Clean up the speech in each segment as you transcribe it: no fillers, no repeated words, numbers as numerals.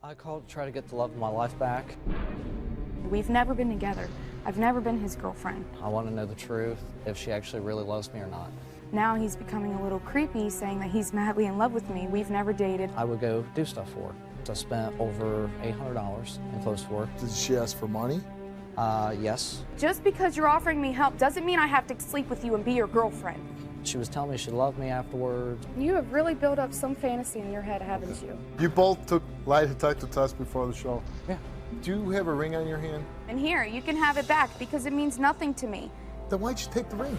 I called to try to get the love of my life back. We've never been together. I've never been his girlfriend. I want to know the truth, if she actually really loves me or not. Now he's becoming a little creepy, saying that he's madly in love with me. We've never dated. I would go do stuff for her. I spent over $800 in clothes for her. Did she ask for money? Yes. Just because you're offering me help doesn't mean I have to sleep with you and be your girlfriend. She was telling me she loved me afterwards. You have really built up some fantasy in your head, haven't you? You both took lie detector tests before the show. Yeah. Do you have a ring on your hand? And here, you can have it back because it means nothing to me. Then why'd you take the ring?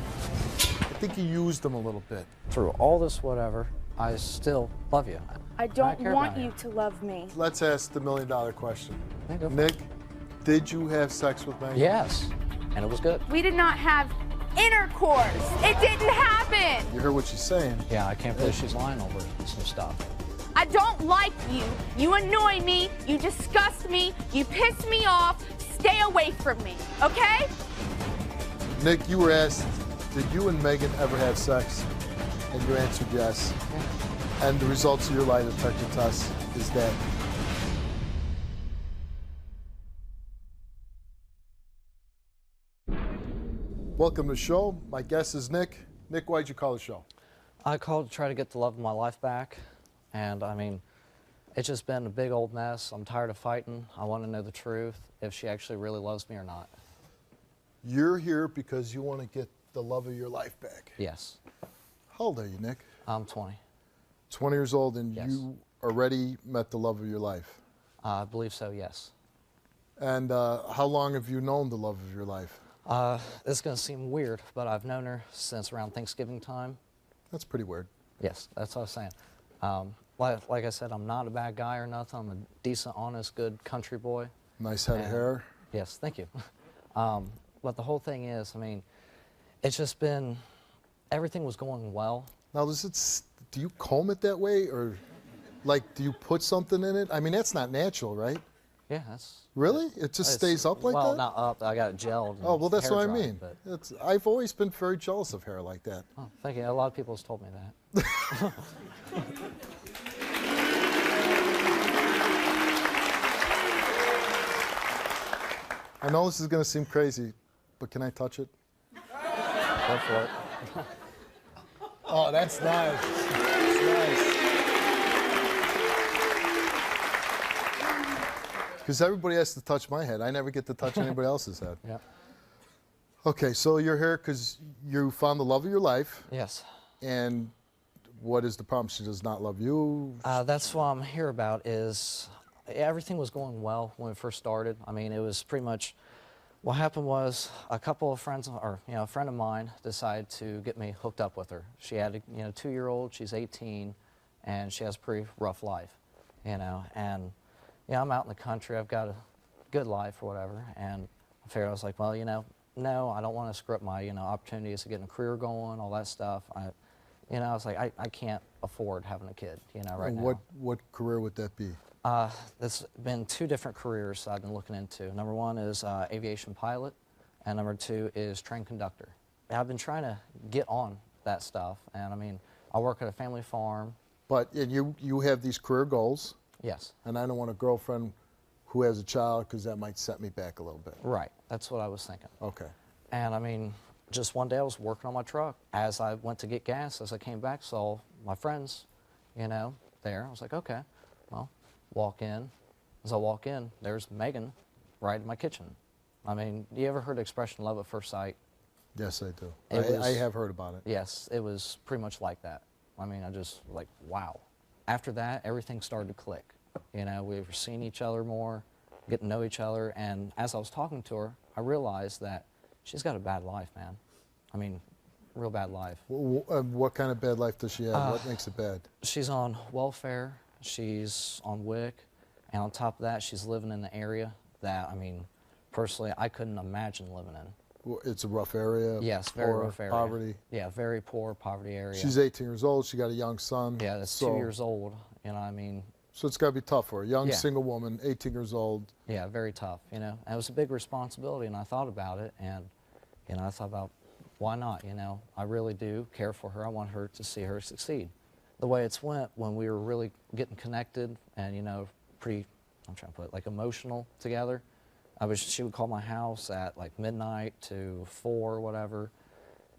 I think you used them a little bit. Through all this whatever, I still love you. I don't care want about you to love me. Let's ask the million-dollar question. Yeah, go for it. Nick, did you have sex with Megan? Yes, and it was good. We did not have intercourse. It didn't happen. You heard what she's saying. Yeah, I can't believe she's lying over some stuff. I don't like you. You annoy me. You disgust me. You piss me off. Stay away from me, okay? Nick, you were asked, did you and Megan ever have sex? And you answered yes. Yeah. And the results of your lie detector test is that. Welcome to the show. My guest is Nick. Nick, why'd you call the show? I called to try to get the love of my life back, and I mean, it's just been a big old mess. I'm tired of fighting. I want to know the truth, if she actually really loves me or not. You're here because you want to get the love of your life back. Yes. How old are you, Nick? I'm 20. 20 years old, and Yes. you already met the love of your life. I believe so, yes. And how long have you known the love of your life? This is going to seem weird, but I've known her since around Thanksgiving time. That's pretty weird. Yes, that's what I was saying. Like I said, I'm not a bad guy or nothing. I'm a decent, honest, good country boy. Nice head of And- hair. Yes, thank you. But the whole thing is, I mean, it's just been, everything was going well. Now, do you comb it that way, or like, do you put something in it? I mean, that's not natural, right? Yeah, that's... Really? It just stays up like well, that? not up. I got it gelled. and Oh, well, that's hair what I dried, mean. but- I've always been very jealous of hair like that. Oh, thank you. A lot of people have told me that. I know this is going to seem crazy, but can I touch it? Go for it. Oh, that's nice. That's nice. Because everybody has to touch my head. I never get to touch anybody else's head. Yeah. Okay, so you're here because you found the love of your life. Yes. And what is the problem? She does not love you? That's what I'm here about is everything was going well when we first started. I mean, it was pretty much, what happened was a couple of friends, or a friend of mine decided to get me hooked up with her. She had a 2-year-old, she's 18, and she has a pretty rough life, and I'm out in the country, I've got a good life or whatever, and I figured, I was like, well, no, I don't want to screw up my, opportunities to getting a career going, all that stuff. I was like, I can't afford having a kid, right now. What career would that be? It's been 2 different careers I've been looking into. Number 1 is aviation pilot, and number 2 is train conductor. I've been trying to get on that stuff, and I mean, I work at a family farm. But you have these career goals. Yes. And I don't want a girlfriend who has a child because that might set me back a little bit. Right, that's what I was thinking. Okay. And I mean, just one day I was working on my truck. As I went to get gas, as I came back, saw my friends, there. I was like, okay, well, walk in. As I walk in, there's Megan right in my kitchen. I mean, you ever heard the expression love at first sight? Yes, I do. I have heard about it. Yes, it was pretty much like that. I mean, I just like, wow. After that, everything started to click. We were seeing each other more, getting to know each other, and as I was talking to her, I realized that she's got a bad life, man. I mean, real bad life. What kind of bad life does she have? What makes it bad? She's on welfare, she's on WIC, and on top of that, she's living in the area that, I mean, personally, I couldn't imagine living in. It's a rough area. Yes, very rough area. Poverty. Yeah, very poor, poverty area. She's 18 years old. She got a young son. Yeah, that's 2 years old. I mean. So it's got to be tough for her. Young Yeah. single woman, 18 years old. Yeah, very tough. And it was a big responsibility, and I thought about it, and I thought about why not. I really do care for her. I want her to see her succeed. The way it's went when we were really getting connected, and pretty I'm trying to put it, like emotional together. She would call my house at like midnight to 4 or whatever,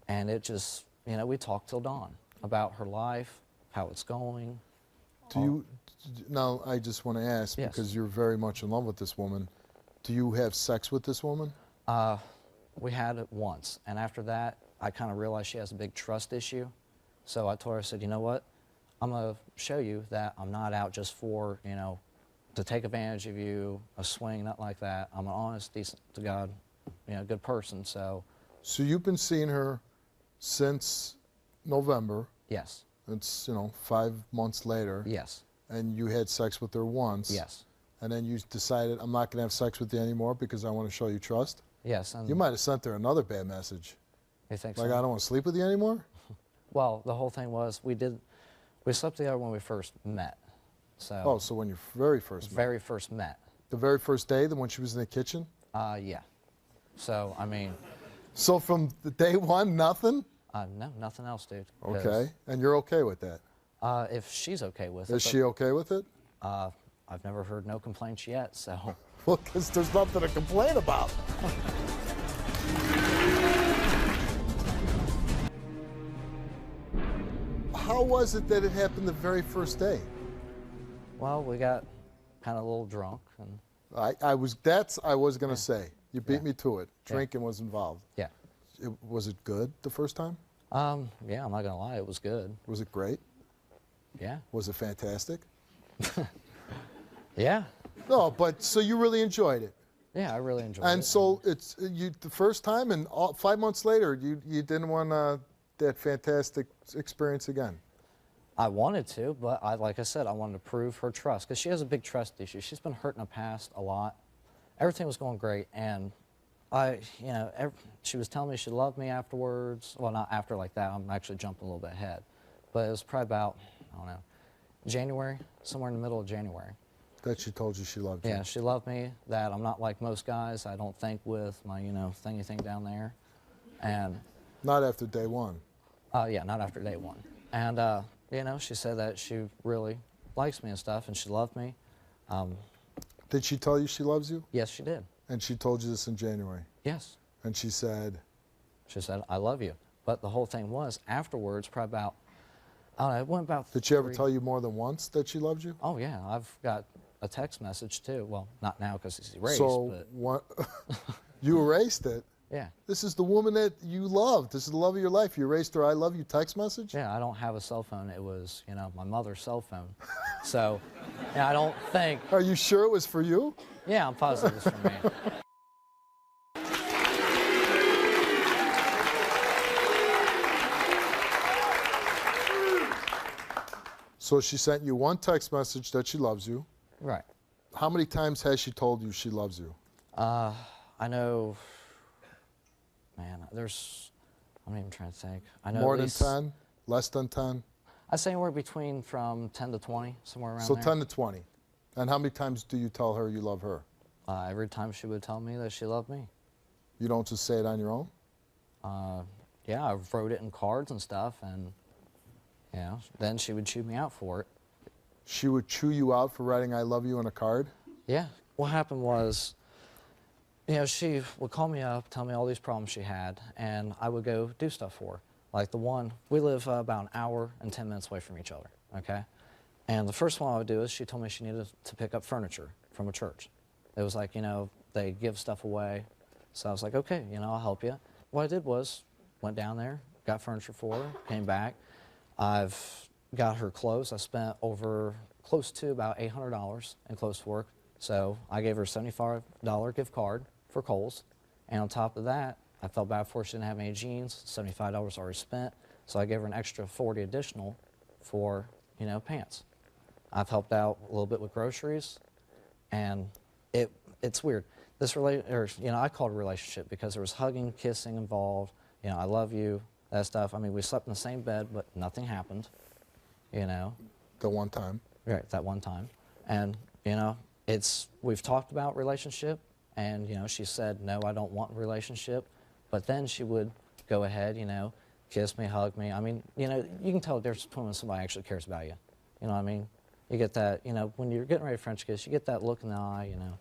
and it just, you know, we talked till dawn about her life, how it's going. Now I just want to ask, Yes. because you're very much in love with this woman, do you have sex with this woman? We had it once, and after that, I kind of realized she has a big trust issue. So I told her, I said, you know what? I'm going to show you that I'm not out just for, you know, to take advantage of you, a swing, nothing like that. I'm an honest, decent to God, you know, good person, so. So you've been seeing her since November. Yes. It's, you know, 5 months later. Yes. And you had sex with her once. Yes. And then you decided, I'm not going to have sex with you anymore because I want to show you trust. Yes. And You might have sent her another bad message. you think Like, so? I don't want to sleep with you anymore? Well, the whole thing was we slept together when we first met. So. Oh, so when you very first met. Very first met. The very first day, the when she was in the kitchen? Yeah. So, I mean. So from the day one, nothing? No, nothing else, dude. 'Cause, Okay. And you're okay with that? if she's okay with it. Is she okay with it? I've never heard no complaints yet, so. Well, because there's nothing to complain about. How was it that it happened the very first day? Well, we got kind of a little drunk, and I was going to say. You beat me to it. Drinking was involved. yeah. Was it good the first time? Yeah, I'm not gonna lie, it was good. Was it great? Yeah. Was it fantastic? Yeah. No, but so you really enjoyed it. Yeah, I really enjoyed it. And so it's you the first time, and 5 months later, you didn't want that fantastic experience again. I wanted to, but like I said, I wanted to prove her trust, because she has a big trust issue. She's been hurt in the past a lot. Everything was going great, and she was telling me she loved me afterwards. Well, not after like that. I'm actually jumping a little bit ahead. But it was probably about, I don't know, January, somewhere in the middle of January. That she told you she loved you. Yeah, she loved me, that I'm not like most guys. I don't think with my, thingy thing down there. And Not after day one. yeah, not after day one. And, she said that she really likes me and stuff, and she loved me. Did she tell you she loves you? Yes, she did. And she told you this in January. Yes. And she said, I love you. But the whole thing was, afterwards, probably about, I don't know, it went about did she ever tell you more than once that she loved you? Oh, yeah. I've got a text message, too. Well, not now because it's erased, So but what? You erased it? yeah. This is the woman that you loved. This is the love of your life. You erased her I love you text message? Yeah, I don't have a cell phone. It was, my mother's cell phone. So, yeah, I don't think. Are you sure it was for you? Yeah, I'm positive it's for me. So she sent you one text message that she loves you. Right. How many times has she told you she loves you? I know, man, I'm even trying to think. I know More at than least, 10? Less than 10? I'd say anywhere between from 10 to 20, somewhere around So there. 10 to 20. And how many times do you tell her you love her? Every time she would tell me that she loved me. You don't just say it on your own? Yeah, I wrote it in cards and stuff, and then she would chew me out for it. She would chew you out for writing I love you on a card? Yeah. What happened was, she would call me up, tell me all these problems she had, and I would go do stuff for her. Like the one, we live about an hour and 10 minutes away from each other, okay? And the first one I would do is she told me she needed to pick up furniture from a church. It was like, they give stuff away. So I was like, okay, I'll help you. What I did was, went down there, got furniture for her, came back. I've got her clothes. I spent over close to about $800 in clothes for her. So I gave her a $75 gift card for Kohl's. And on top of that, I felt bad for her. She didn't have any jeans, $75 already spent. So I gave her an extra $40 additional for, pants. I've helped out a little bit with groceries, and it's weird. I call it a relationship because there was hugging, kissing involved. I love you, that stuff. I mean, we slept in the same bed, but nothing happened. The one time. Right, that one time. And, we've talked about relationship, and, she said, no, I don't want a relationship. But then she would go ahead, kiss me, hug me. I mean, you can tell the difference between when somebody actually cares about you. You know what I mean? You get that, you know, when you're getting ready to French kiss, you get that look in the eye, you know.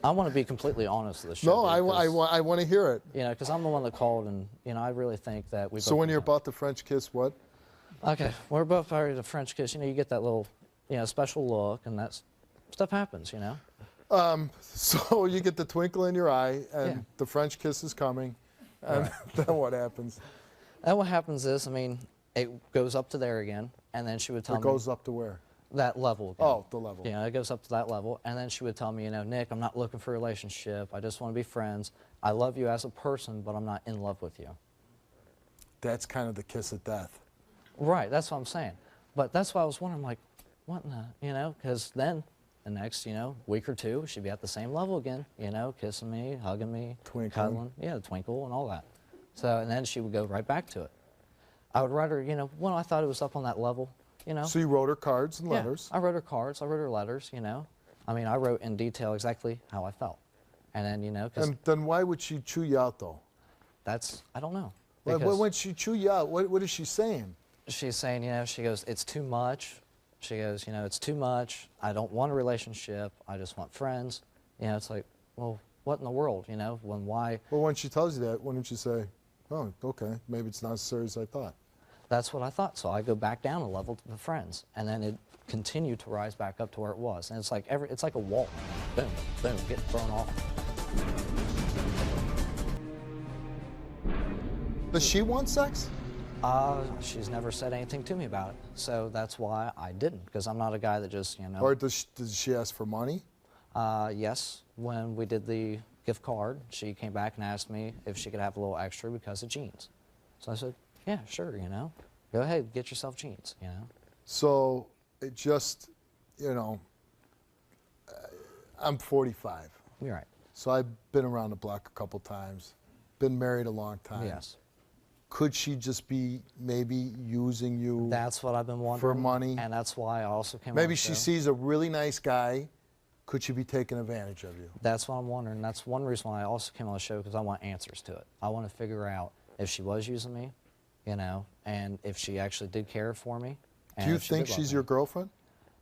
I want to be completely honest with the show. No, I want to hear it. You know, because I'm the one that called, and, you know, I really think that we So when you're about to French kiss, what? Okay, we're both ready to French kiss. You know, you get that little, you know, special look, and that stuff happens, you know. So you get the twinkle in your eye, and Yeah. the French kiss is coming, and then what happens? And what happens is, I mean, it goes up to there again, and then she would tell It me goes up to where? that level again. Oh, the level. You know, it goes up to that level, and then she would tell me, you know, Nick, I'm not looking for a relationship. I just want to be friends. I love you as a person, but I'm not in love with you. That's kind of the kiss of death. Right, that's what I'm saying. But that's why I was wondering, like, what in the, you know, because then the next, you know, week or two, she'd be at the same level again, you know, kissing me, hugging me, Twinkling. cuddling, yeah, the twinkle and all that. So, and then she would go right back to it. I would write her, you know, when I thought it was up on that level, you know. So you wrote her cards and Yeah, letters. I wrote her cards, I wrote her letters, you know. I mean, I wrote in detail exactly how I felt. And then, you know, because And then why would she chew you out, though? that's, I don't know. Like, Because when she chew you out, what is she saying? she's saying, you know, she goes, it's too much. She goes, you know, it's too much. I don't want a relationship. I just want friends. You know, it's like, well, what in the world, you know, why? Well, when she tells you that, why don't you say, oh, okay, maybe it's not as serious as I thought? That's what I thought. So I go back down a level to the friends, and then it continued to rise back up to where it was. And it's like it's like a wall. Boom, boom, getting thrown off. Does she want sex? She's never said anything to me about it. So that's why I didn't, because I'm not a guy that just, you know. Or does she ask for money? Yes, when we did the gift card, she came back and asked me if she could have a little extra because of jeans. So I said, yeah, sure, you know. Go ahead, get yourself jeans, you know. So it just, you know, I'm 45. You're right. So I've been around the block a couple times, been married a long time. Yes. Could she just be maybe using you That's what I've been wondering. for money? And that's why I also came on Maybe the she show. sees a really nice guy. Could she be taking advantage of you? That's what I'm wondering. That's one reason why I also came on the show, because I want answers to it. I want to figure out if she was using me, you know, and if she actually did care for me. Do you think she's your girlfriend?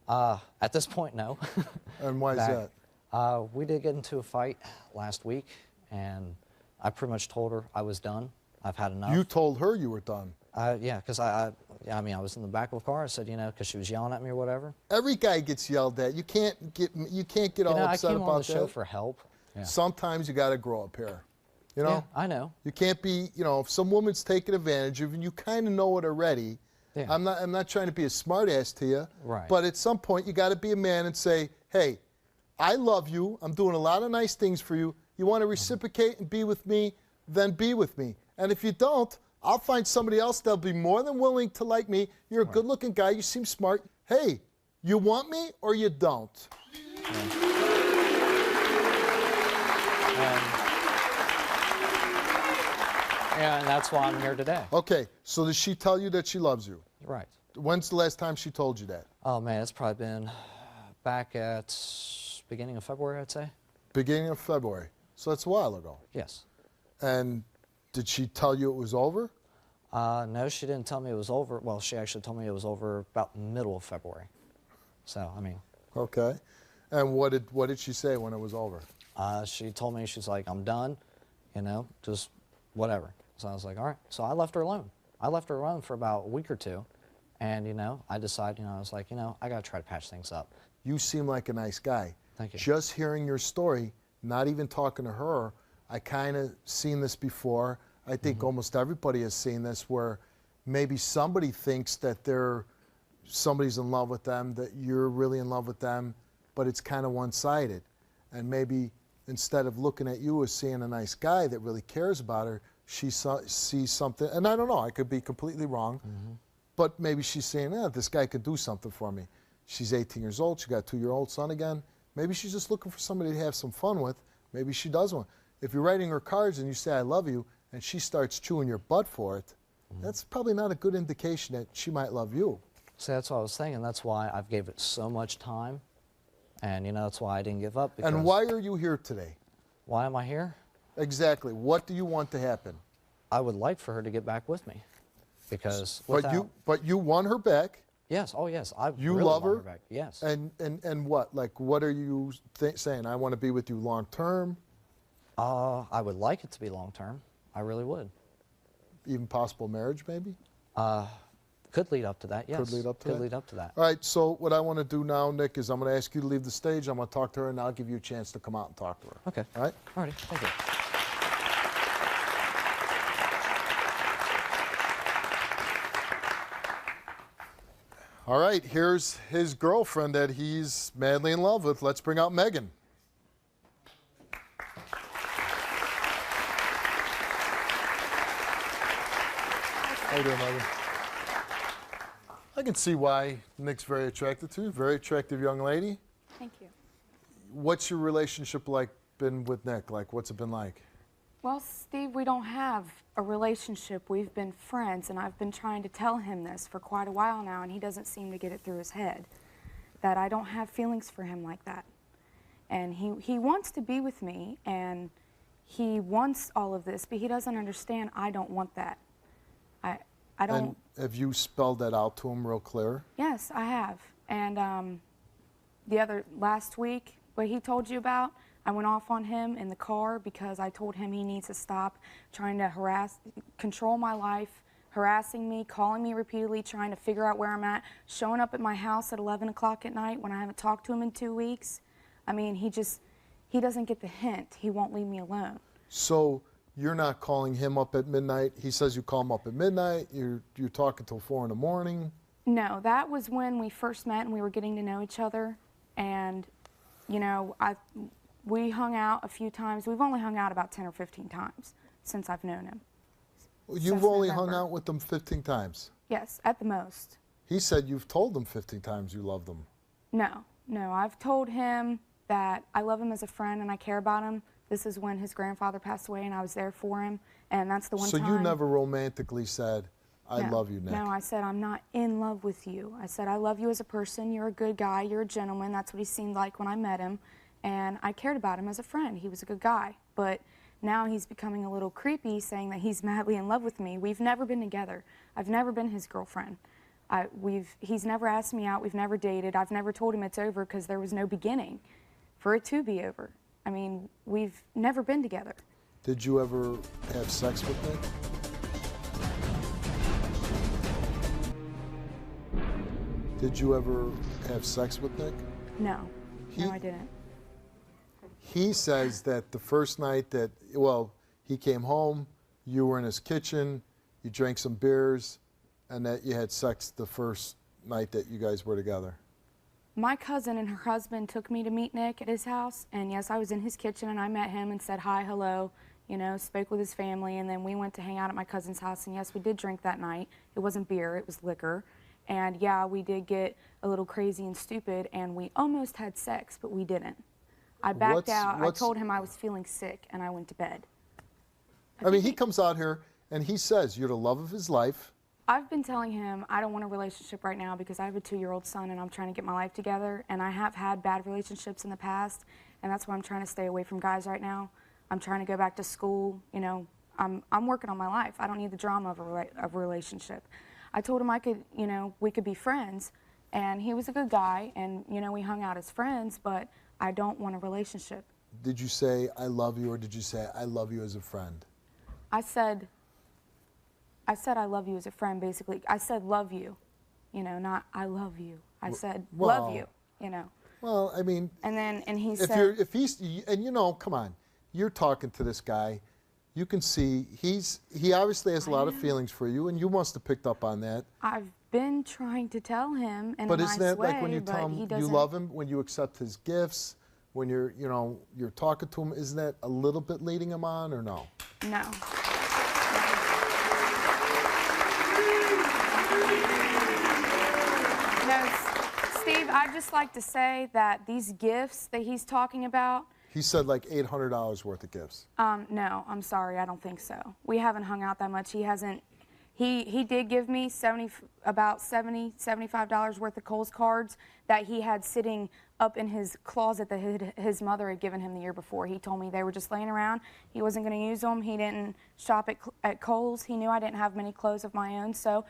At this point, no. And why is Back- that? We did get into a fight last week, and I pretty much told her I was done. I've had enough. You told her you were done. Yeah, because I mean, I was in the back of a car. I said, you know, because she was yelling at me or whatever. Every guy gets yelled at. You can't get all You know, I upset came on about the show that. for help. Yeah. Sometimes you got to grow up here. You know? Yeah, I know. You can't be, you know, if some woman's taking advantage of you, and you kind of know it already. Yeah. I'm not trying to be a smart ass to you. Right. But at some point, you got to be a man and say, hey, I love you. I'm doing a lot of nice things for you. You want to reciprocate and be with me, then be with me. And if you don't, I'll find somebody else that'll be more than willing to like me. You're a good-looking guy. You seem smart. Hey, you want me or you don't? Yeah, and that's why I'm here today. Okay, so does she tell you that she loves you? Right. When's the last time she told you that? Oh, man, it's probably been back at beginning of February, I'd say. Beginning of February. So that's a while ago. Yes. And did she tell you it was over? No, she didn't tell me it was over. Well, she actually told me it was over about the middle of February. So, I mean. Okay. And what did she say when it was over? She told me, she's like, I'm done, you know, just whatever. So I was like, all right. So I left her alone. I left her alone for about a week or two. And, you know, I decided, you know, I was like, you know, I got to try to patch things up. You seem like a nice guy. Thank you. Just hearing your story, not even talking to her, I kind of seen this before. I think almost everybody has seen this, where maybe somebody thinks that somebody's in love with them, that you're really in love with them, but it's kind of one-sided. And maybe instead of looking at you as seeing a nice guy that really cares about her, she sees something, and I don't know, I could be completely wrong, but maybe she's saying, this guy could do something for me. She's 18 years old, she got a 2-year-old son again. Maybe she's just looking for somebody to have some fun with. Maybe she does one. If you're writing her cards and you say, I love you, and she starts chewing your butt for it, that's probably not a good indication that she might love you. So that's what I was thinking. That's why I've gave it so much time. And, you know, that's why I didn't give up. And why are you here today? Why am I here? Exactly. What do you want to happen? I would like for her to get back with me. Because But you won her back. Yes. Oh, yes. I You really love want her? back. Yes. And what? Like, what are you saying? I want to be with you long term? I would like it to be long term. I really would. Even possible marriage, maybe? Could lead up to that. Yes. Could lead up to that? Could lead up to that. All right, so what I want to do now, Nick, is I'm going to ask you to leave the stage. I'm going to talk to her, and I'll give you a chance to come out and talk to her. Okay. All right? All righty. Thank you. All right, here's his girlfriend that he's madly in love with. Let's bring out Megan. How you doing, Megan? I can see why Nick's very attracted to you. Very attractive young lady. Thank you. What's your relationship like been with Nick? Like, what's it been like? Well, Steve, we don't have a relationship. We've been friends, and I've been trying to tell him this for quite a while now, and he doesn't seem to get it through his head, that I don't have feelings for him like that. And he wants to be with me, and he wants all of this, but he doesn't understand I don't want that. I don't... And have you spelled that out to him real clear? Yes, I have. And last week, what he told you about, I went off on him in the car because I told him he needs to stop trying to control my life, harassing me, calling me repeatedly, trying to figure out where I'm at, showing up at my house at 11 o'clock at night when I haven't talked to him in 2 weeks. I mean, he doesn't get the hint. He won't leave me alone. So you're not calling him up at midnight. He says you call him up at midnight. You're talking till 4 in the morning. No, that was when we first met and we were getting to know each other. And, you know, we hung out a few times. We've only hung out about 10 or 15 times since I've known him. You've only hung out with him 15 times? Yes, at the most. He said you've told him 15 times you love him. No, I've told him that I love him as a friend and I care about him. This is when his grandfather passed away and I was there for him, and that's the one time. So you never romantically said, I love you, Nick? No, I said, I'm not in love with you. I said, I love you as a person. You're a good guy. You're a gentleman. That's what he seemed like when I met him. And I cared about him as a friend. He was a good guy. But now he's becoming a little creepy, saying that he's madly in love with me. We've never been together. I've never been his girlfriend. He's never asked me out. We've never dated. I've never told him it's over because there was no beginning for it to be over. I mean, we've never been together. Did you ever have sex with Nick? Did you ever have sex with Nick? No. No, I didn't. He says that the first night that, well, he came home, you were in his kitchen, you drank some beers, and that you had sex the first night that you guys were together. My cousin and her husband took me to meet Nick at his house, and yes, I was in his kitchen and I met him and said hi, hello, you know, spoke with his family, and then we went to hang out at my cousin's house, and yes, we did drink that night. It wasn't beer, it was liquor. And yeah, we did get a little crazy and stupid, and we almost had sex, but we didn't. I backed out. I told him I was feeling sick, and I went to bed. I mean, he comes out here and he says you're the love of his life. I've been telling him I don't want a relationship right now because I have a 2-year-old son and I'm trying to get my life together, and I have had bad relationships in the past, and that's why I'm trying to stay away from guys right now. I'm trying to go back to school. You know, I'm working on my life. I don't need the drama of a relationship. I told him I could, you know, we could be friends, and he was a good guy, and you know, we hung out as friends, but I don't want a relationship. Did you say I love you, or did you say I love you as a friend? I said I love you as a friend, basically. I said love you, you know, not I love you. I said love you, you know. Well, I mean, and he said, if he's, and you know, come on, you're talking to this guy, you can see he obviously has a lot of feelings for you, and you must have picked up on that. I've been trying to tell him in a nice way, but isn't that like when you tell him you love him, when you accept his gifts, when you're, you know, you're talking to him, isn't that a little bit leading him on, or no? No. No, Steve, I'd just like to say that these gifts that he's talking about. He said like $800 worth of gifts. No, I'm sorry, I don't think so. We haven't hung out that much. He hasn't. He did give me about $75 worth of Kohl's cards that he had sitting up in his closet that his mother had given him the year before. He told me they were just laying around. He wasn't going to use them. He didn't shop at Kohl's. He knew I didn't have many clothes of my own. So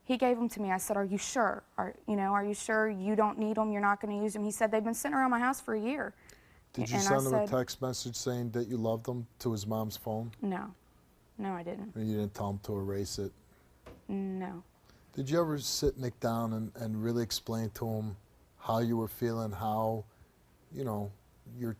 He gave them to me. I said, are you sure? Are you sure you don't need them? You're not going to use them? He said, they've been sitting around my house for a year. Did you send him a text message saying that you loved him to his mom's phone? No. No, I didn't. And you didn't tell him to erase it? No. Did you ever sit Nick down and really explain to him how you were feeling, how, you're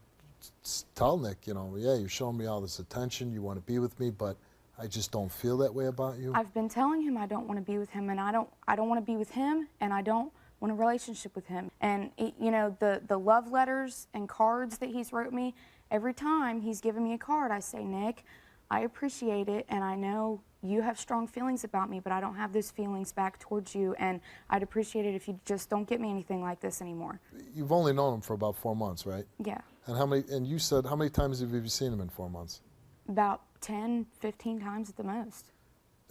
tell Nick, yeah, you're showing me all this attention, you want to be with me, but I just don't feel that way about you? I've been telling him I don't want to be with him, and I don't want to be with him, and I don't want a relationship with him. And the love letters and cards that he's wrote me, every time he's given me a card, I say, Nick, I appreciate it, and I know you have strong feelings about me, but I don't have those feelings back towards you, and I'd appreciate it if you just don't get me anything like this anymore. You've only known him for about 4 months, right? Yeah. And you said, how many times have you seen him in 4 months? About 10, 15 times at the most.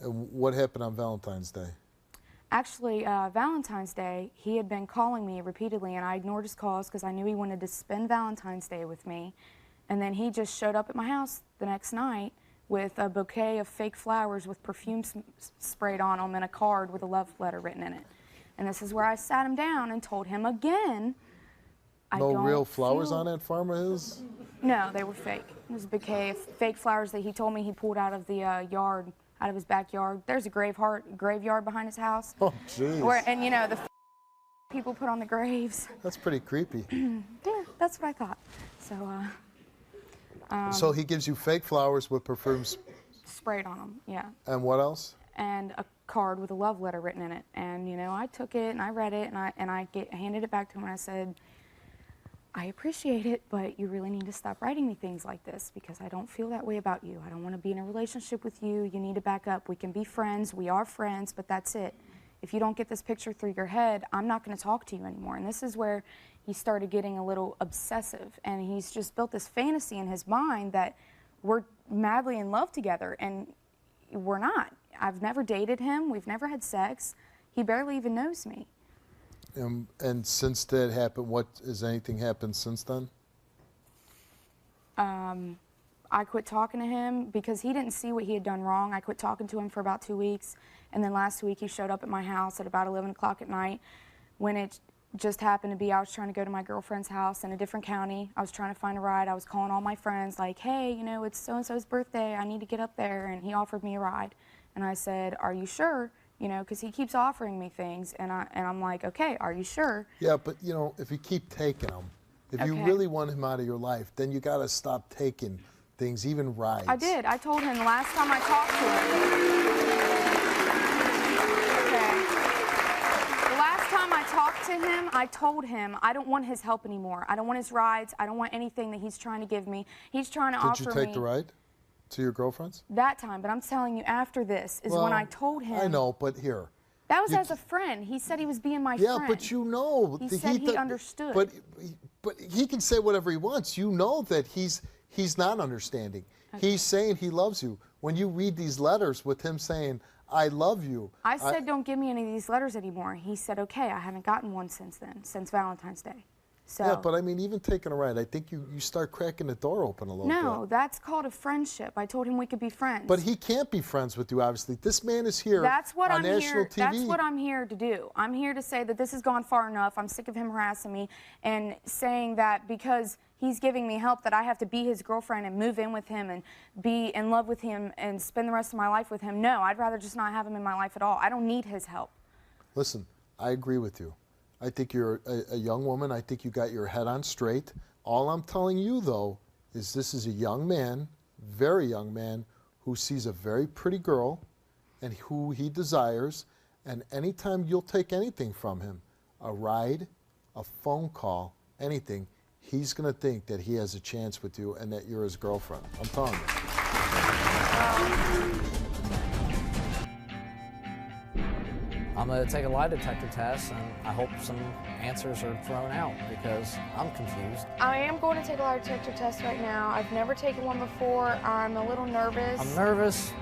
And what happened on Valentine's Day? Actually, Valentine's Day, he had been calling me repeatedly, and I ignored his calls because I knew he wanted to spend Valentine's Day with me. And then he just showed up at my house the next night with a bouquet of fake flowers with perfume sprayed on them and a card with a love letter written in it. And this is where I sat him down and told him again, No real flowers on that farm of his? No, they were fake. It was a bouquet of fake flowers that he told me he pulled out of the yard, out of his backyard. There's a graveyard behind his house. Oh, jeez. And the people put on the graves. That's pretty creepy. Yeah, that's what I thought. So, so he gives you fake flowers with perfumes sprayed on them, yeah. And what else? And a card with a love letter written in it. And I took it and I read it and I handed it back to him and I said, I appreciate it, but you really need to stop writing me things like this because I don't feel that way about you. I don't want to be in a relationship with you. You need to back up. We can be friends. We are friends, but that's it. If you don't get this picture through your head, I'm not going to talk to you anymore. And this is where he started getting a little obsessive, and he's just built this fantasy in his mind that we're madly in love together, and we're not. I've never dated him. We've never had sex. He barely even knows me. And since that happened, has anything happened since then? I quit talking to him because he didn't see what he had done wrong. I quit talking to him for about 2 weeks, and then last week he showed up at my house at about 11 o'clock at night when it just happened to be I was trying to go to my girlfriend's house in a different county. I was trying to find a ride. I was calling all my friends like, hey, it's so-and-so's birthday. I need to get up there, and he offered me a ride. And I said, are you sure? Because he keeps offering me things, and I'm like, okay, are you sure? Yeah, but if you keep taking them, if you really want him out of your life, then you got to stop taking things, even rides. I did. I told him the last time I talked to him. Okay. The last time I talked to him, I told him I don't want his help anymore. I don't want his rides. I don't want anything that he's trying to give me. He's trying to offer me. Did you take the ride? To your girlfriends? That time, but I'm telling you, after this is when I told him. I know, but here. That was as a friend. He said he was being my friend. Yeah, but He said he understood. But he can say whatever he wants. You know that he's not understanding. Okay. He's saying he loves you. When you read these letters with him saying, I love you. I said, don't give me any of these letters anymore. He said, okay, I haven't gotten one since then, since Valentine's Day. So, yeah, but I mean, even taking a ride, I think you start cracking the door open a little bit. No, that's called a friendship. I told him we could be friends. But he can't be friends with you, obviously. This man is here on national TV. That's what I'm here to do. I'm here to say that this has gone far enough. I'm sick of him harassing me and saying that because he's giving me help that I have to be his girlfriend and move in with him and be in love with him and spend the rest of my life with him. No, I'd rather just not have him in my life at all. I don't need his help. Listen, I agree with you. I think you're a young woman. I think you got your head on straight. All I'm telling you, though, is this is a young man, very young man, who sees a very pretty girl and who he desires, and anytime you'll take anything from him, a ride, a phone call, anything, he's going to think that he has a chance with you and that you're his girlfriend. I'm telling you. I'm going to take a lie detector test, and I hope some answers are thrown out because I'm confused. I am going to take a lie detector test right now. I've never taken one before. I'm a little nervous. I'm nervous,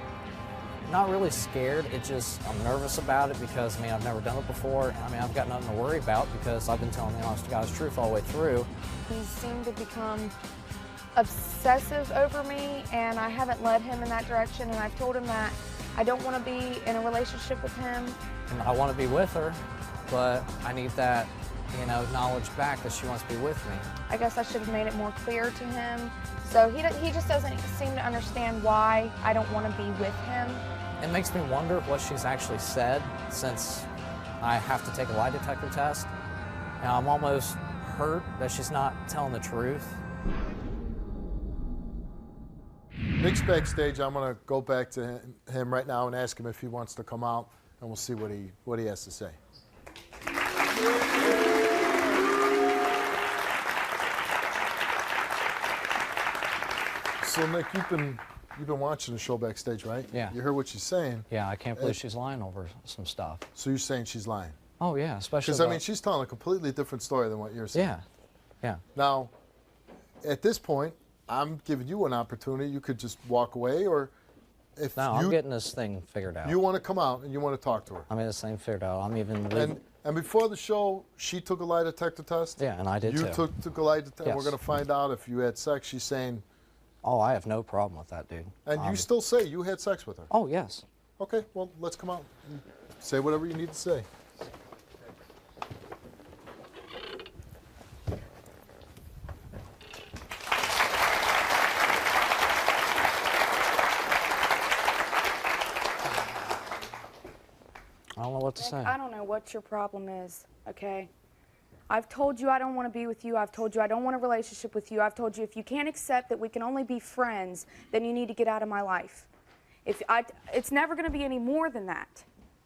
not really scared. I'm nervous about it because, I've never done it before. I've got nothing to worry about because I've been telling the honest to God's truth all the way through. He seemed to become obsessive over me, and I haven't led him in that direction, and I've told him that I don't want to be in a relationship with him. And I want to be with her, but I need that, you know, knowledge back that she wants to be with me. I guess I should have made it more clear to him. So he just doesn't seem to understand why I don't want to be with him. It makes me wonder what she's actually said, since I have to take a lie detector test. And I'm almost hurt that she's not telling the truth. Nick's backstage. I'm going to go back to him right now and ask him if he wants to come out, and we'll see what he has to say. So Nick, you've been watching the show backstage, right? Yeah. You heard what she's saying. Yeah, I can't believe she's lying over some stuff. So you're saying she's lying? Oh yeah, especially Because I mean, she's telling a completely different story than what you're saying. Yeah, yeah. Now, at this point, I'm giving you an opportunity. You could just walk away, or if No, I'm getting this thing figured out. you want to come out and you want to talk to her. I'm getting this thing figured out. I'm even leaving. And before the show, she took a lie detector test. Yeah, and I did you too. took a lie detector. Yes. We're going to find out if you had sex. She's saying, Oh, I have no problem with that, dude. and you still say you had sex with her. Oh, yes. Okay, well, let's come out and say whatever you need to say. I don't know what to say. I don't know what your problem is, okay? I've told you I don't want to be with you. I've told you I don't want a relationship with you. I've told you if you can't accept that we can only be friends, then you need to get out of my life. It's never going to be any more than that,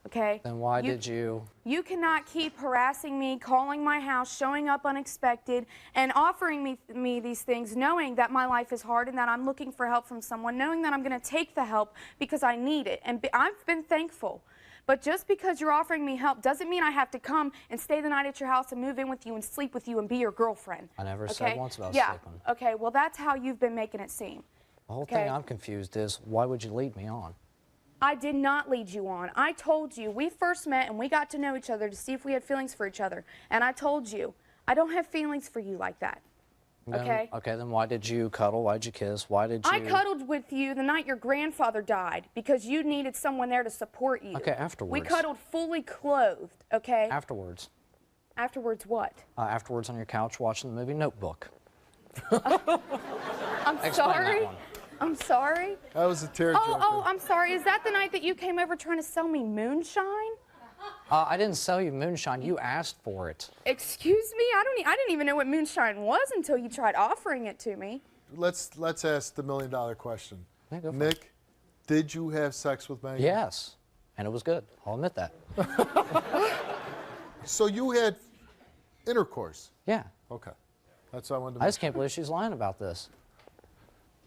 okay? Then why did you? You cannot keep harassing me, calling my house, showing up unexpected, and offering me these things, knowing that my life is hard and that I'm looking for help from someone, knowing that I'm going to take the help because I need it. And I've been thankful. But just because you're offering me help doesn't mean I have to come and stay the night at your house and move in with you and sleep with you and be your girlfriend. I never okay? said once about yeah. sleeping. Okay, well, that's how you've been making it seem. The whole Okay. thing I'm confused is, why would you lead me on? I did not lead you on. I told you, we first met and we got to know each other to see if we had feelings for each other. And I told you, I don't have feelings for you like that. Okay? Okay, then why did you cuddle? Why did you kiss? Why did you? I cuddled with you the night your grandfather died because you needed someone there to support you. Okay, afterwards. We cuddled fully clothed, okay? Afterwards. Afterwards what? Afterwards on your couch watching the movie Notebook. I'm Explain sorry. that one. I'm sorry. That was a tearjerker. Oh, I'm sorry. Is that the night that you came over trying to sell me moonshine? I didn't sell you moonshine. You asked for it. Excuse me? I didn't even know what moonshine was until you tried offering it to me. Let's ask the $1 million question. Yeah, go for it. Nick, did you have sex with Megan? Yes, and it was good. I'll admit that. So you had intercourse. Yeah. Okay. That's what I wanted to I just can't believe she's lying about this.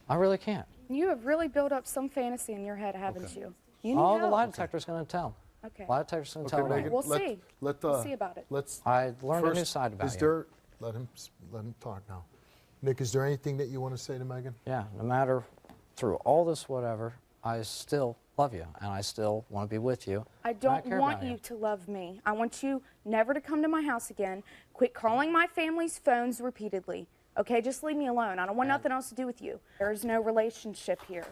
I really can't. You have really built up some fantasy in your head, haven't you? You need All the help. lie detector's going to tell. Okay. Lie detector's going to Okay, tell me. Megan, We'll see. We'll see about it. Let's. I learned a new first, side about is you. there? Let him talk now. Nick, is there anything that you want to say to Megan? Yeah, no matter through all this whatever, I still love you, and I still want to be with you. I and don't care want about you to love me. I want you never to come to my house again. Quit calling my family's phones repeatedly. Okay, just leave me alone. I don't want nothing else to do with you. There's no relationship here.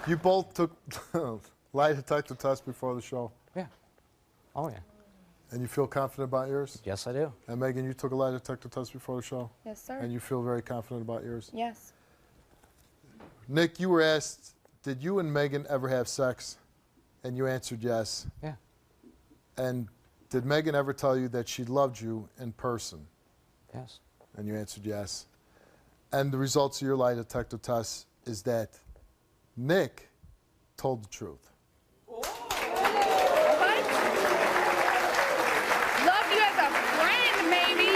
You both took lie detector test before the show, Yeah. Oh, yeah. and you feel confident about yours? Yes, I do. And Megan, you took a lie detector test before the show, Yes, sir. and you feel very confident about yours? Yes. Nick, you were asked, did you and Megan ever have sex? And you answered yes. Yeah. And did Megan ever tell you that she loved you in person? Yes. And you answered yes. And the results of your lie detector test is that Nick told the truth. Love you as a friend, maybe.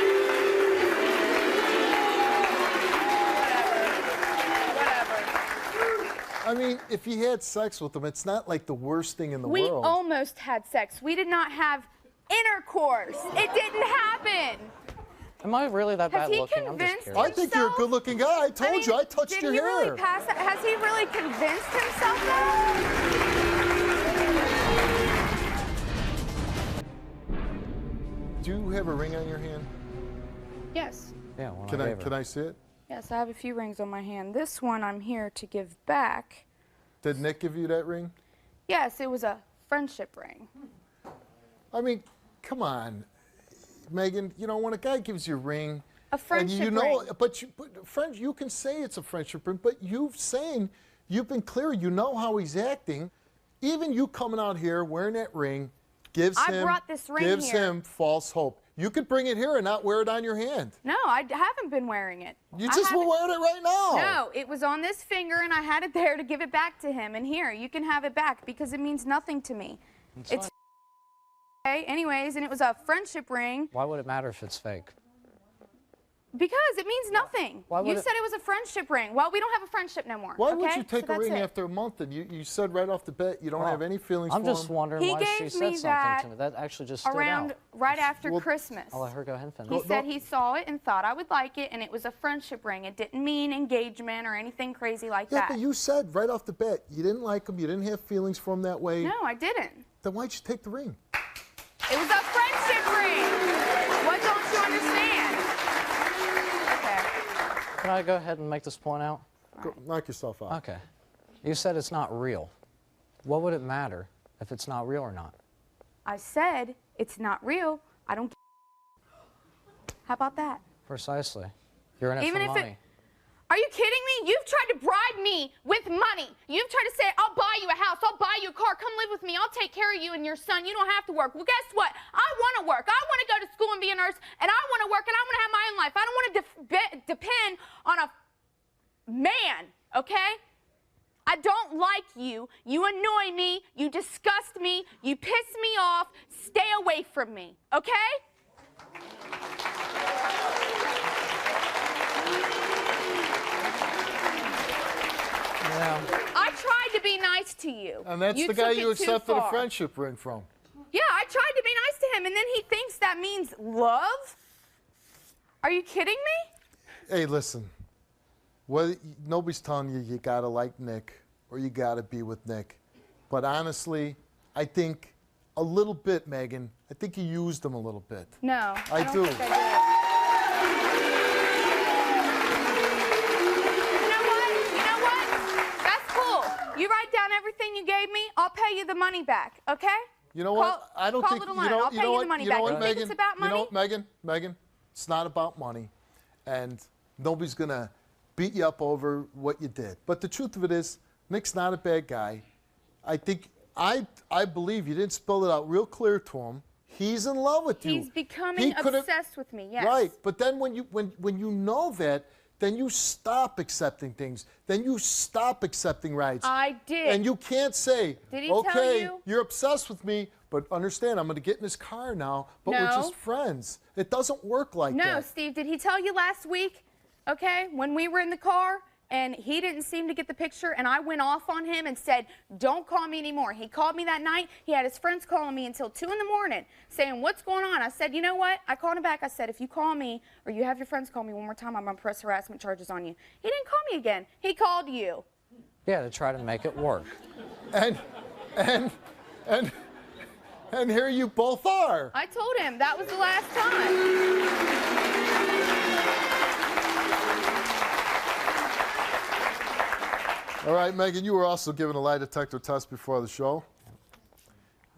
Whatever. I mean, if you had sex with him, it's not like the worst thing in the We world. almost had sex. We did not have intercourse. It didn't happen. Am I really that Has bad he looking? I'm just convinced curious. I think you're a himself? good-looking guy. I told you, I touched did your he hair. Really pass that? Has he really convinced himself though? Do you have a ring on your hand? Yes. Yeah, when Can I I gave her. can I see it? Yes, I have a few rings on my hand. This one I'm here to give back. Did Nick give you that ring? Yes, it was a friendship ring. I mean, come on, Megan. You know, when a guy gives you a ring, A friendship and you know, ring. but friends, you can say it's a friendship ring, but you've been clear. You know how he's acting. Even you coming out here wearing that ring gives I brought this ring here. him false hope. You could bring it here and not wear it on your hand. No, I haven't been wearing it. You just were wearing it right now. No, it was on this finger and I had it there to give it back to him. And here, you can have it back because it means nothing to me. It's okay. Anyways, and it was a friendship ring. Why would it matter if it's fake? Because it means nothing. Why would You it- said it was a friendship ring. Well, we don't have a friendship no more. Why okay? would you take So a that's ring it. after a month? And you said right off the bat you don't Well, have any feelings I'm for just him. wondering He why she gave said me something that to me. That actually just stood around out. right after Well, Christmas. I'll let her go ahead and finish. He said he saw it and thought I would like it, and it was a friendship ring. It didn't mean engagement or anything crazy like Yeah, that. but you said right off the bat you didn't like him. You didn't have feelings for him that way. No, I didn't. Then why'd you take the ring? It was a friendship ring. What don't you understand? Okay. Can I go ahead and make this point out? Go, knock yourself out. Okay. You said it's not real. What would it matter if it's not real or not? I said it's not real. I don't. How about that? Precisely. You're in it Even for if it- money. Are you kidding me? You've tried to bribe me with money. You've tried to say, I'll buy you a house, I'll buy you a car, come live with me, I'll take care of you and your son. You don't have to work. Well, guess what? I want to work. I want to go to school and be a nurse, and I want to work, and I want to have my own life. I don't want to depend on a man, okay? I don't like you. You annoy me. You disgust me. You piss me off. Stay away from me, okay? Yeah. I tried to be nice to you. And that's You the guy took you it too accepted a far. friendship ring from. Yeah, I tried to be nice to him, and then he thinks that means love? Are you kidding me? Hey, listen. Nobody's telling you you gotta like Nick or you gotta be with Nick. But honestly, I think a little bit, Megan. I think you used him a little bit. No, I don't do. think I did. You know what? That's cool. You write down everything you gave me, I'll pay you the money back, okay? You know what? Call- I don't call think it a you loan. know. I'll You pay know you what? the money You know back. what, You think Megan? it's about You know money? what, Megan? It's not about money, and nobody's gonna beat you up over what you did. But the truth of it is, Nick's not a bad guy. I think I believe you didn't spell it out real clear to him. He's in love with you. He's becoming could've- obsessed with me, yes. Right, but then when you know that, then you stop accepting things. Then you stop accepting rights. I did. And you can't say, Did he tell okay, you? you're obsessed with me, but understand, I'm going to get in his car now, but we're No. just friends. It doesn't work like No, that. Steve, did he tell you last week, okay, when we were in the car and he didn't seem to get the picture and I went off on him and said, don't call me anymore. He called me that night. He had his friends calling me until 2 in the morning saying, what's going on? I said, you know what? I called him back. I said, if you call me or you have your friends call me one more time, I'm going to press harassment charges on you. He didn't call me again. He called you. Yeah, to try to make it work. And here you both are. I told him that was the last time. All right, Megan, you were also given a lie detector test before the show.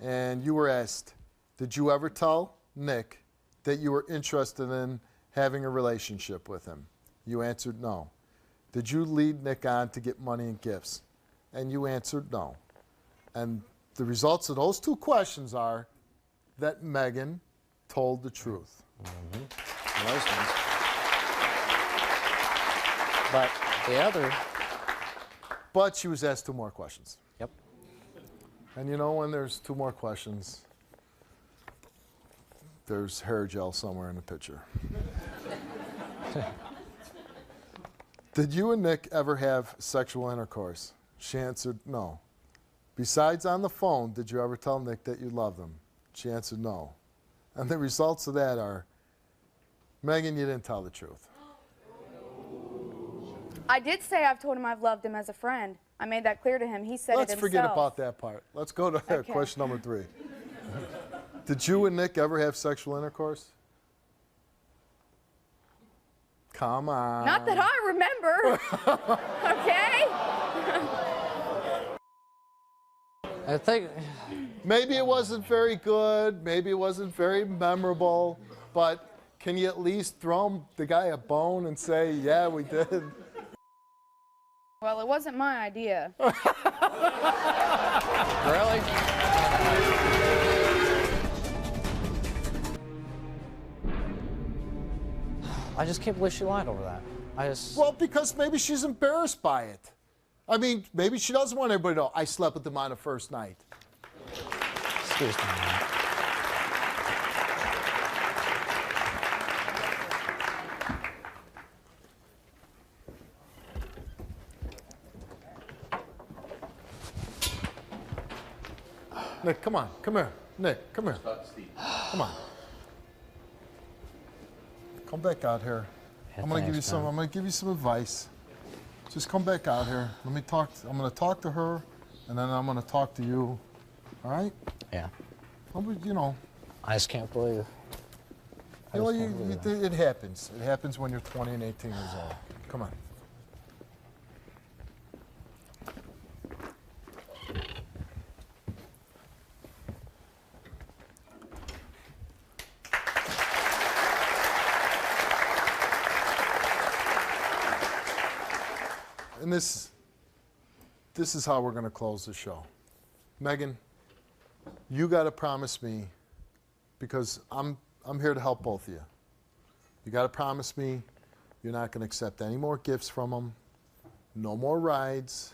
And you were asked, did you ever tell Nick that you were interested in having a relationship with him? You answered no. Did you lead Nick on to get money and gifts? And you answered no. And the results of those two questions are that Megan told the truth. Those ones. But the other, But she was asked 2 more questions. yep. And you know, when there's 2 more questions, there's hair gel somewhere in the picture. Did you and Nick ever have sexual intercourse? She answered no. Besides on the phone, did you ever tell Nick that you loved him? She answered no. And the results of that are, Megan, you didn't tell the truth. I did say I've told him I've loved him as a friend. I made that clear to him. He said Let's it himself. forget about that part. Let's go to Okay. question number 3. Did you and Nick ever have sexual intercourse? Come on. Not that I remember. Okay? I think, Maybe it wasn't very good. Maybe it wasn't very memorable. But can you at least throw the guy a bone and say, yeah, we did? Well, it wasn't my idea. really? I just can't believe she lied over that. Well, because maybe she's embarrassed by it. I mean, maybe she doesn't want everybody to know, I slept with him on the first night. Excuse me. Man. Nick, come on. Come here. Nick, come here. Come on. Come back out here. Yeah, I'm gonna give you thanks, some. man. I'm gonna give you some advice. Just come back out here. Let me talk. I'm gonna talk to her, and then I'm gonna talk to you. All right? Yeah. You know. I just can't believe. You know, it happens. It happens when you're 20 and 18 years old. Come on. And this is how we're going to close the show. Megan, you got to promise me, because I'm here to help both of you. You got to promise me you're not going to accept any more gifts from him, no more rides,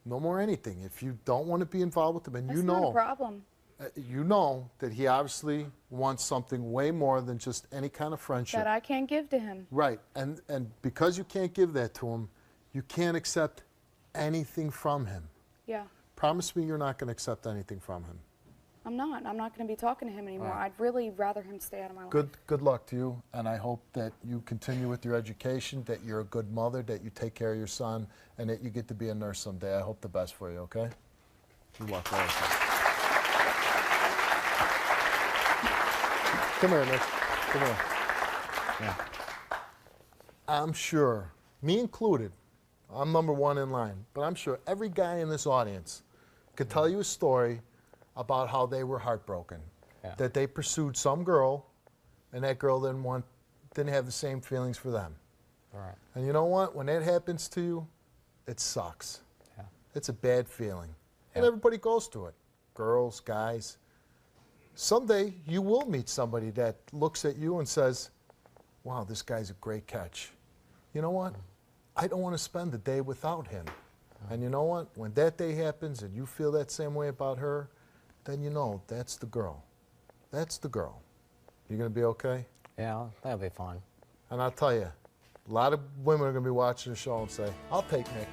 no more anything. If you don't want to be involved with him, and That's you not know, a problem. you know that he obviously wants something way more than just any kind of friendship. That I can't give to him. Right, and because you can't give that to him, you can't accept anything from him. Yeah. Promise me you're not going to accept anything from him. I'm not. I'm not going to be talking to him anymore. All right. I'd really rather him stay out of my life. Good luck to you, and I hope that you continue with your education, that you're a good mother, that you take care of your son, and that you get to be a nurse someday. I hope the best for you, okay? Good luck. All right. Come here, Nick. Come here. Yeah. I'm sure, me included, I'm number one in line, but I'm sure every guy in this audience could tell you a story about how they were heartbroken, that they pursued some girl, and that girl didn't have the same feelings for them. All right. And you know what? When that happens to you, it sucks. Yeah. It's a bad feeling. And Yeah. everybody goes through it. Girls, guys. Someday you will meet somebody that looks at you and says, wow, this guy's a great catch. You know what? I don't want to spend the day without him. And you know what? When that day happens and you feel that same way about her, then you know that's the girl. That's the girl. You going to be okay? Yeah, that'll be fine. And I'll tell you, a lot of women are going to be watching the show and say, I'll take Nick.